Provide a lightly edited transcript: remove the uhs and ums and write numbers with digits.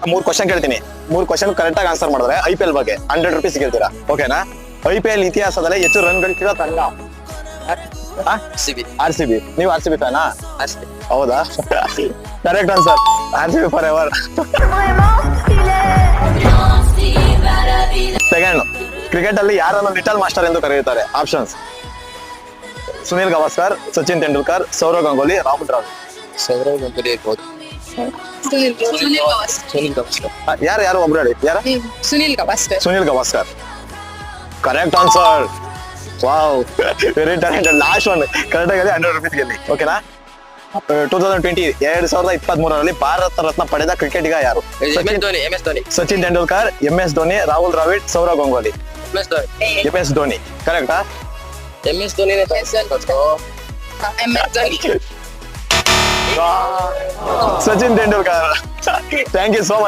3 question ಕೇಳ್ತೀನಿ. 3 question correct ಆಗಿ answer ಮಾಡಿದ್ರೆ IPL ಬಗ್ಗೆ 100 ರೂಪೀಸ್ ಗೆಲ್ತೀರಾ. ಓಕೆನಾ? IPL ಇತಿಹಾಸದಲ್ಲಿ ಹೆಚ್ಚು ರನ್ ಗಳಿಸಿರೋ ತಂಡ RCB. ನೀವು RCB ಫ್ಯಾನಾ? ಹೌದಾ? Correct answer. RCB for ever. Second, cricket ಅಲ್ಲಿ ಯಾರನ್ನು ಲಿಟಲ್ ಮಾಸ್ಟರ್ ಎಂದು ಕರೆಯುತ್ತಾರೆ? ಆಪ್ಷನ್ಸ್: ಸುನಿಲ್ ಗವಾಸ್ಕರ್, ಸಚಿನ್ ತೆಂಡೂಲ್ಕರ್, ಸೌರವ್ ಗಂಗೂಲಿ, ರಾಹುಲ್ ದ್ರಾವಿಡ್. ಸೌರವ್ ಗಂಗೂಲಿ ಇರ್ಬೋದು. ಸುನಿಲ್ ಗವಾಸ್ಕರ್. ಯಾರು ಒಬ್ರು ಹೇಳಿ. ಯಾರ? Sunil Gavaskar. Correct answer. Wow, very talented. Last one correct ಆಗಿ 100 ರೂಪೀಸ್ ಗೆಲ್ಲಿ. ಓಕೆನಾ? 2023 ಭಾರತ ರತ್ನ ಪಡೆದ ಕ್ರಿಕೆಟಿಗ ಯಾರು? ಸಚಿನ್ ತೆಂಡೂಲ್ಕರ್, MS ಧೋನಿ, ರಾಹುಲ್ ದ್ರಾವಿಡ್, ಸೌರವ್ ಗಂಗೂಲಿ. MS ಧೋನಿ. ಕರೆಕ್ಟಾ? MS ಧೋನಿನೇ Sachin Tendulkar. Thank you so much.